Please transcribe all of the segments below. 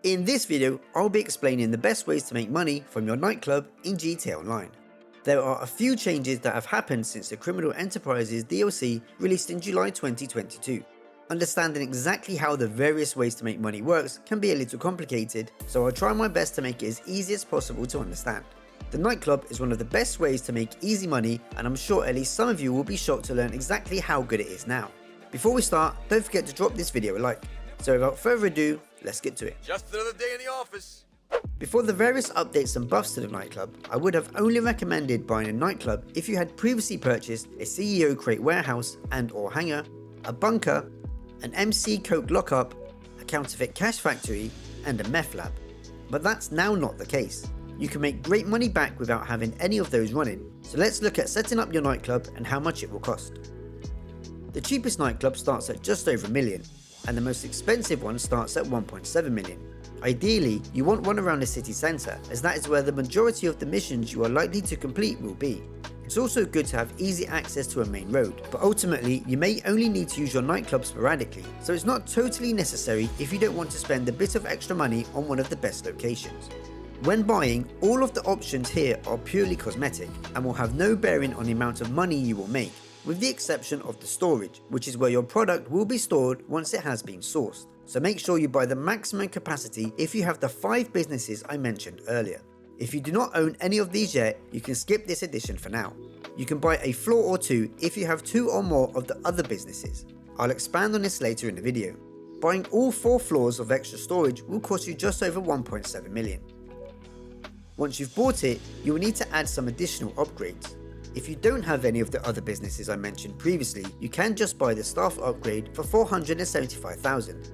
In this video, I'll be explaining the best ways to make money from your nightclub in GTA Online. There are a few changes that have happened since the Criminal Enterprises DLC released in July 2022. Understanding exactly how the various ways to make money works can be a little complicated, so I'll try my best to make it as easy as possible to understand. The nightclub is one of the best ways to make easy money, and I'm sure at least some of you will be shocked to learn exactly how good it is now. Before we start, don't forget to drop this video a like. So without further ado, let's get to it. Just another day in the office. Before the various updates and buffs to the nightclub, I would have only recommended buying a nightclub if you had previously purchased a CEO crate warehouse and or hangar, a bunker, an MC coke lockup, a counterfeit cash factory, and a meth lab. But that's now not the case. You can make great money back without having any of those running, so let's look at setting up your nightclub and how much it will cost. The cheapest nightclub starts at just over $1 million, and the most expensive one starts at $1.7 million. Ideally, you want one around the city centre, as that is where the majority of the missions you are likely to complete will be. It's also good to have easy access to a main road, but ultimately you may only need to use your nightclub sporadically, so it's not totally necessary if you don't want to spend a bit of extra money on one of the best locations. When buying, all of the options here are purely cosmetic and will have no bearing on the amount of money you will make, with the exception of the storage, which is where your product will be stored once it has been sourced. So make sure you buy the maximum capacity if you have the 5 businesses I mentioned earlier. If you do not own any of these yet, you can skip this edition for now. You can buy a floor or 2 if you have 2 or more of the other businesses. I'll expand on this later in the video. Buying all 4 floors of extra storage will cost you just over $1.7 million. Once you've bought it, you will need to add some additional upgrades. If you don't have any of the other businesses I mentioned previously, you can just buy the staff upgrade for $475,000.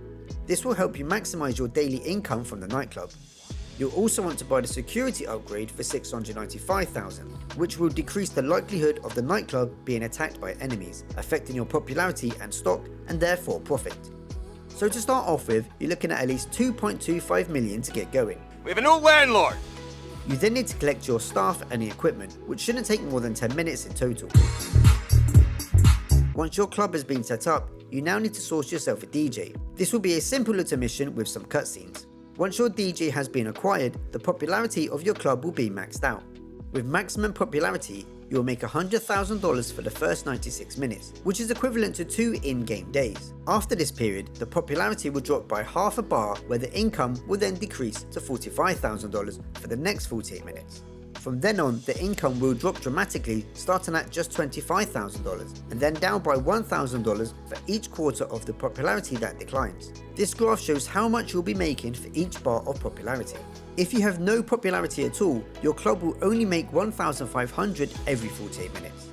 This will help you maximize your daily income from the nightclub. You'll also want to buy the security upgrade for $695,000, which will decrease the likelihood of the nightclub being attacked by enemies, affecting your popularity and stock, and therefore profit. So to start off with, you're looking at least $2.25 million to get going. We have a new landlord. You then need to collect your staff and the equipment, which shouldn't take more than 10 minutes in total. Once your club has been set up, you now need to source yourself a DJ. This will be a simple little mission with some cutscenes. Once your DJ has been acquired, the popularity of your club will be maxed out. With maximum popularity, you will make $100,000 for the first 96 minutes, which is equivalent to 2 in-game days. After this period, the popularity will drop by half a bar, where the income will then decrease to $45,000 for the next 48 minutes. From then on, the income will drop dramatically, starting at just $25,000, and then down by $1,000 for each quarter of the popularity that declines. This graph shows how much you'll be making for each bar of popularity. If you have no popularity at all, your club will only make $1,500 every 48 minutes.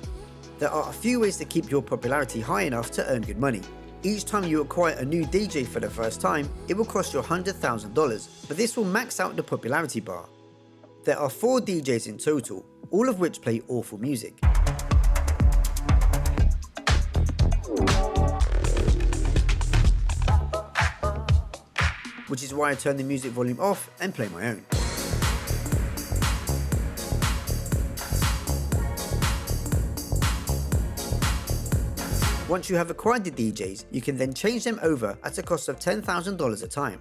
There are a few ways to keep your popularity high enough to earn good money. Each time you acquire a new DJ for the first time, it will cost you $100,000, but this will max out the popularity bar. There are 4 DJs in total, all of which play awful music. Which is why I turn the music volume off and play my own. Once you have acquired the DJs, you can then change them over at a cost of $10,000 a time.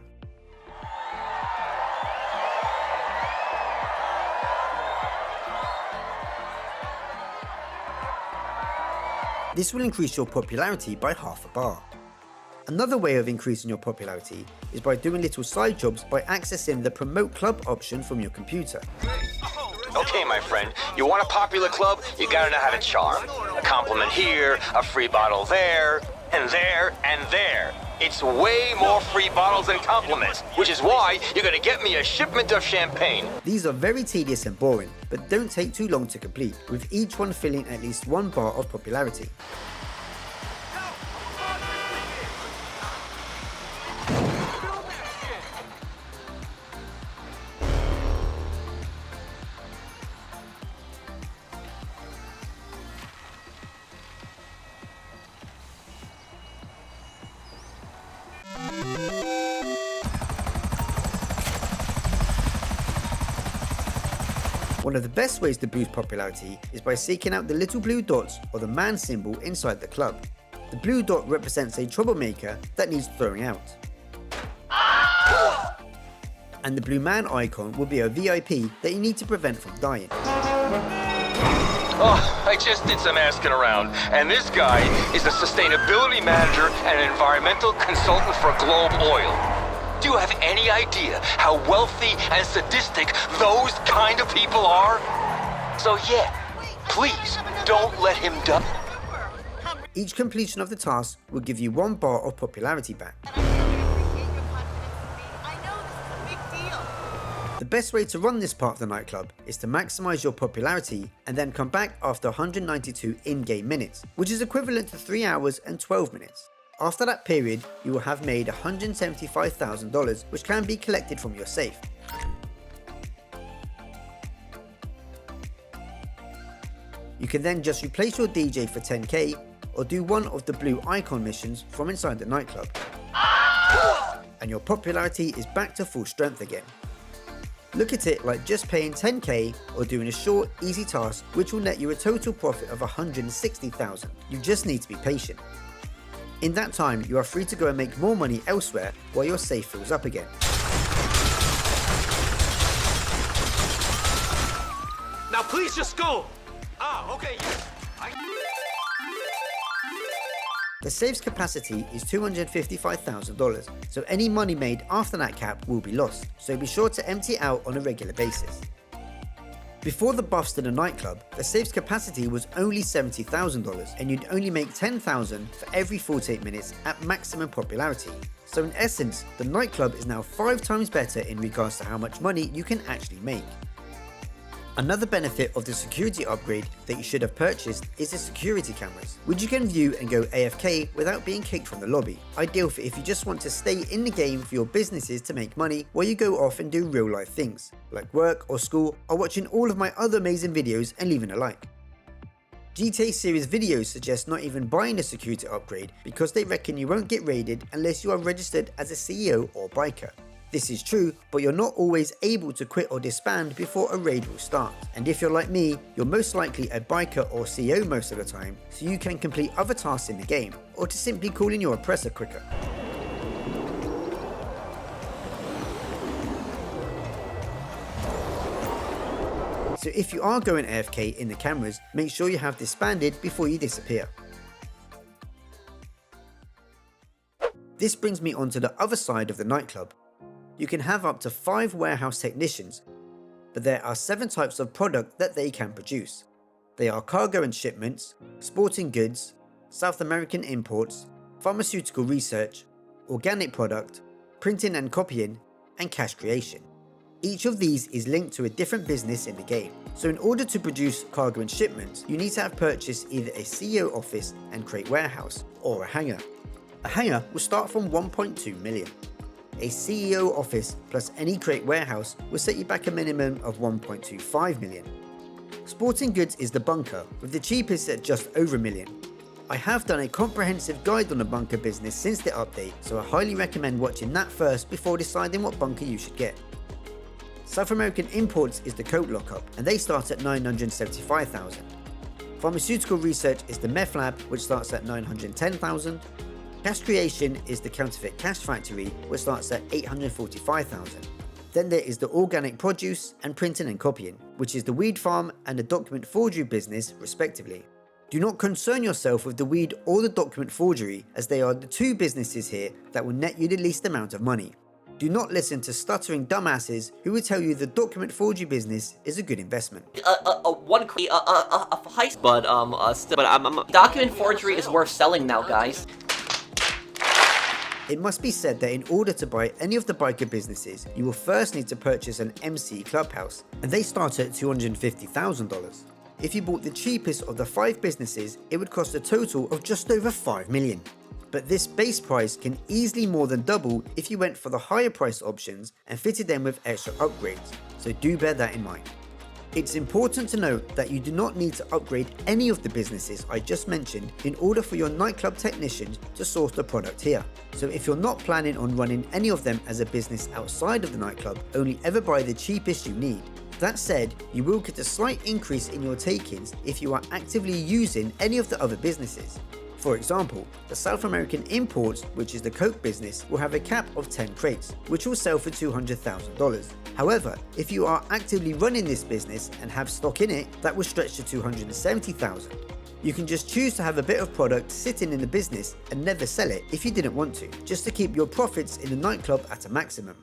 This will increase your popularity by half a bar. Another way of increasing your popularity is by doing little side jobs by accessing the promote club option from your computer. Okay, my friend, you want a popular club, you gotta know how to charm. A compliment here, a free bottle there, and there, and there. It's way more free bottles than compliments, which is why you're gonna get me a shipment of champagne. These are very tedious and boring, but don't take too long to complete, with each one filling at least 1 bar of popularity. One of the best ways to boost popularity is by seeking out the little blue dots or the man symbol inside the club. The blue dot represents a troublemaker that needs throwing out. And the blue man icon will be a VIP that you need to prevent from dying. Oh, I just did some asking around, and this guy is a sustainability manager and an environmental consultant for Globe Oil. Do you have any idea how wealthy and sadistic those kind of people are? So yeah, please don't let him die. Each completion of the task will give you 1 bar of popularity back. The best way to run this part of the nightclub is to maximize your popularity and then come back after 192 in-game minutes, which is equivalent to 3 hours and 12 minutes. After that period, you will have made $175,000, which can be collected from your safe. You can then just replace your DJ for 10k or do one of the blue icon missions from inside the nightclub. And your popularity is back to full strength again. Look at it like just paying 10k or doing a short, easy task which will net you a total profit of 160,000. You just need to be patient. In that time, you are free to go and make more money elsewhere while your safe fills up again. Now please just go. Okay, yes. The safe's capacity is $255,000, so any money made after that cap will be lost, so be sure to empty it out on a regular basis. Before the buffs to the nightclub, the safe's capacity was only $70,000 and you'd only make $10,000 for every 48 minutes at maximum popularity. So in essence, the nightclub is now 5 times better in regards to how much money you can actually make. Another benefit of the security upgrade that you should have purchased is the security cameras, which you can view and go AFK without being kicked from the lobby. Ideal for if you just want to stay in the game for your businesses to make money while you go off and do real life things, like work or school, or watching all of my other amazing videos and leaving a like. GTA series videos suggest not even buying a security upgrade because they reckon you won't get raided unless you are registered as a CEO or biker. This is true, but you're not always able to quit or disband before a raid will start. And if you're like me, you're most likely a biker or CEO most of the time, so you can complete other tasks in the game, or to simply call in your oppressor quicker. So if you are going AFK in the cameras, make sure you have disbanded before you disappear. This brings me onto the other side of the nightclub. You can have up to 5 warehouse technicians, but there are 7 types of product that they can produce. They are cargo and shipments, sporting goods, South American imports, pharmaceutical research, organic product, printing and copying, and cash creation. Each of these is linked to a different business in the game. So in order to produce cargo and shipments, you need to have purchased either a CEO office and crate warehouse, or a hangar. A hangar will start from 1.2 million. A CEO office plus any crate warehouse will set you back a minimum of 1.25 million. Sporting goods is the bunker, with the cheapest at just over $1 million. I have done a comprehensive guide on the bunker business since the update, so I highly recommend watching that first before deciding what bunker you should get. South American imports is the coat lockup, and they start at 975,000. Pharmaceutical research is the meth lab, which starts at 910,000. Cash creation is the counterfeit cash factory, which starts at 845,000. Then there is the organic produce and printing and copying, which is the weed farm and the document forgery business respectively. Do not concern yourself with the weed or the document forgery, as they are the 2 businesses here that will net you the least amount of money. Do not listen to stuttering dumbasses who will tell you the document forgery business is a good investment. Document forgery is worth selling now, guys. It must be said that in order to buy any of the biker businesses, you will first need to purchase an MC Clubhouse, and they start at $250,000. If you bought the cheapest of the 5 businesses, it would cost a total of just over $5 million. But this base price can easily more than double if you went for the higher price options and fitted them with extra upgrades, so do bear that in mind. It's important to note that you do not need to upgrade any of the businesses I just mentioned in order for your nightclub technicians to source the product here. So if you're not planning on running any of them as a business outside of the nightclub, only ever buy the cheapest you need. That said, you will get a slight increase in your take-ins if you are actively using any of the other businesses. For example, the South American imports, which is the Coke business, will have a cap of 10 crates, which will sell for $200,000. However, if you are actively running this business and have stock in it, that will stretch to $270,000. You can just choose to have a bit of product sitting in the business and never sell it if you didn't want to, just to keep your profits in the nightclub at a maximum.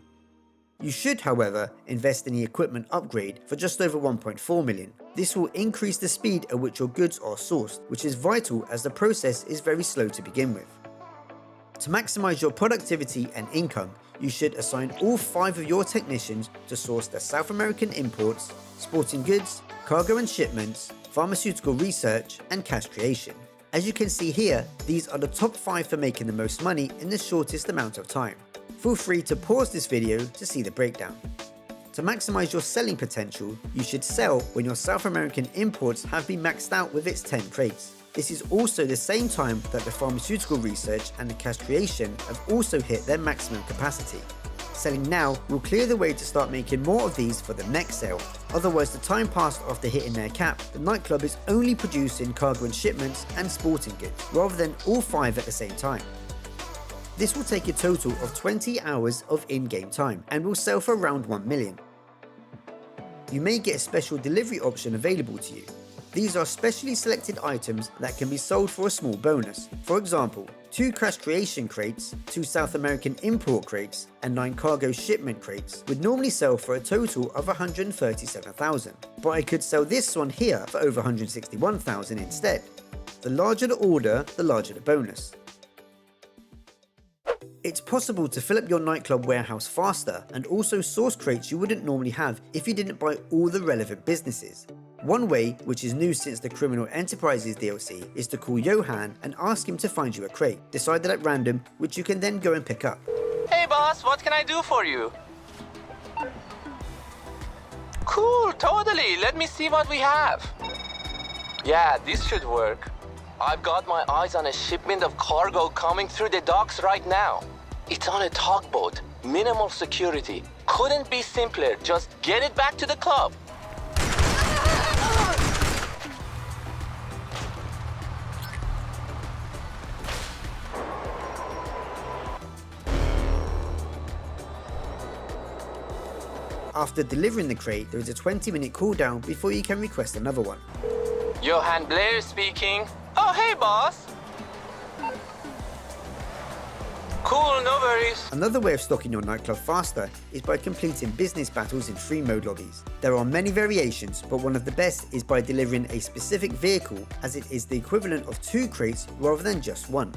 You should, however, invest in the equipment upgrade for just over 1.4 million. This will increase the speed at which your goods are sourced, which is vital as the process is very slow to begin with. To maximize your productivity and income, you should assign all 5 of your technicians to source the South American imports, sporting goods, cargo and shipments, pharmaceutical research, and cash creation. As you can see here, these are the top 5 for making the most money in the shortest amount of time. Feel free to pause this video to see the breakdown. To maximize your selling potential, you should sell when your South American imports have been maxed out with its 10 crates. This is also the same time that the pharmaceutical research and the cash creation have also hit their maximum capacity. Selling now will clear the way to start making more of these for the next sale. Otherwise, the time passed after hitting their cap, the nightclub is only producing cargo and shipments and sporting goods, rather than all 5 at the same time. This will take a total of 20 hours of in-game time and will sell for around 1 million. You may get a special delivery option available to you. These are specially selected items that can be sold for a small bonus. For example, 2 cash creation crates, 2 South American import crates, and 9 cargo shipment crates would normally sell for a total of 137,000. But I could sell this one here for over 161,000 instead. The larger the order, the larger the bonus. It's possible to fill up your nightclub warehouse faster and also source crates you wouldn't normally have if you didn't buy all the relevant businesses. One way, which is new since the Criminal Enterprises DLC, is to call Johan and ask him to find you a crate, decided at random, which you can then go and pick up. Hey boss, what can I do for you? Cool, totally. Let me see what we have. Yeah, this should work. I've got my eyes on a shipment of cargo coming through the docks right now. It's on a tugboat, minimal security. Couldn't be simpler, just get it back to the club. After delivering the crate, there is a 20-minute cooldown before you can request another one. Johan Blair speaking. Oh, hey boss. Cool, no worries. Another way of stocking your nightclub faster is by completing business battles in free mode lobbies. There are many variations, but one of the best is by delivering a specific vehicle, as it is the equivalent of 2 crates rather than just 1.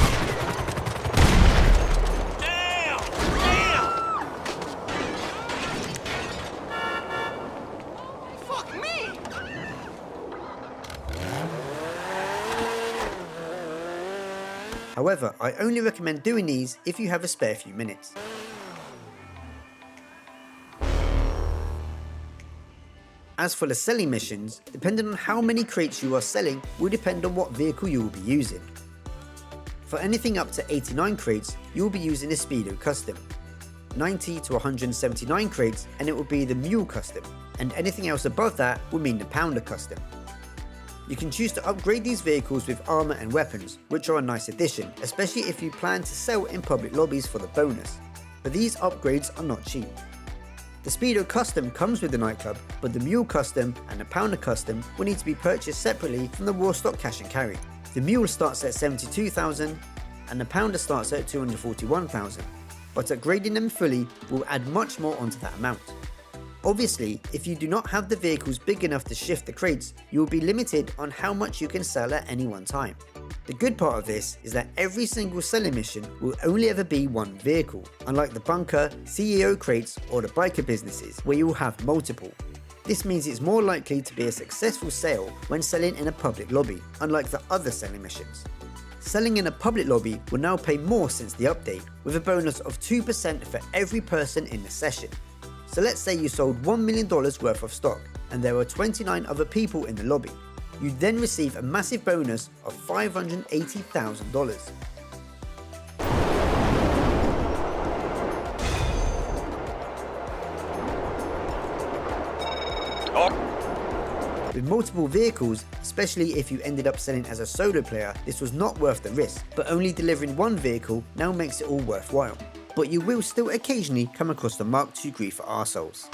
However, I only recommend doing these if you have a spare few minutes. As for the selling missions, depending on how many crates you are selling will depend on what vehicle you will be using. For anything up to 89 crates, you will be using the Speedo Custom. 90 to 179 crates and it will be the Mule Custom, and anything else above that will mean the Pounder Custom. You can choose to upgrade these vehicles with armor and weapons, which are a nice addition, especially if you plan to sell in public lobbies for the bonus. But these upgrades are not cheap. The Speedo Custom comes with the nightclub, but the Mule Custom and the Pounder Custom will need to be purchased separately from the raw stock cash and carry. The Mule starts at 72,000 and the Pounder starts at 241,000, but upgrading them fully will add much more onto that amount. Obviously, if you do not have the vehicles big enough to shift the crates, you will be limited on how much you can sell at any one time. The good part of this is that every single selling mission will only ever be one vehicle, unlike the bunker, CEO crates or the biker businesses where you will have multiple. This means it's more likely to be a successful sale when selling in a public lobby, unlike the other selling missions. Selling in a public lobby will now pay more since the update, with a bonus of 2% for every person in the session. So let's say you sold $1 million worth of stock and there were 29 other people in the lobby. You'd then receive a massive bonus of $580,000. With With multiple vehicles, especially if you ended up selling as a solo player, this was not worth the risk, but only delivering one vehicle now makes it all worthwhile. But you will still occasionally come across the Mark II griefer arseholes.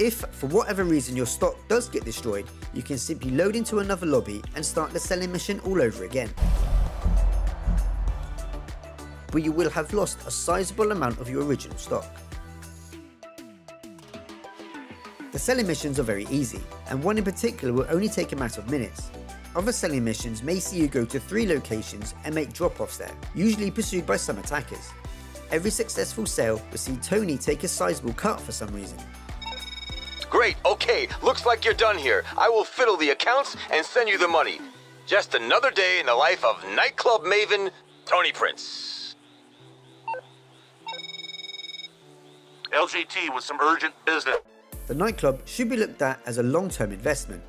If, for whatever reason, your stock does get destroyed, you can simply load into another lobby and start the selling mission all over again. But you will have lost a sizable amount of your original stock. The selling missions are very easy, and one in particular will only take a matter of minutes. Other selling missions may see you go to 3 locations and make drop-offs there, usually pursued by some attackers. Every successful sale will see Tony take a sizable cut for some reason. Great, okay, looks like you're done here. I will fiddle the accounts and send you the money. Just another day in the life of nightclub maven, Tony Prince. LGT with some urgent business. The nightclub should be looked at as a long-term investment.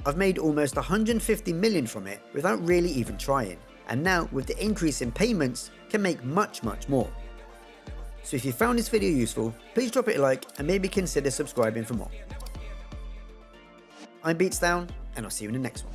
I've made almost 150 million from it without really even trying, and now with the increase in payments can make much more. So if you found this video useful, please drop it a like and maybe consider subscribing for more. I'm Beatsdown, and I'll see you in the next one.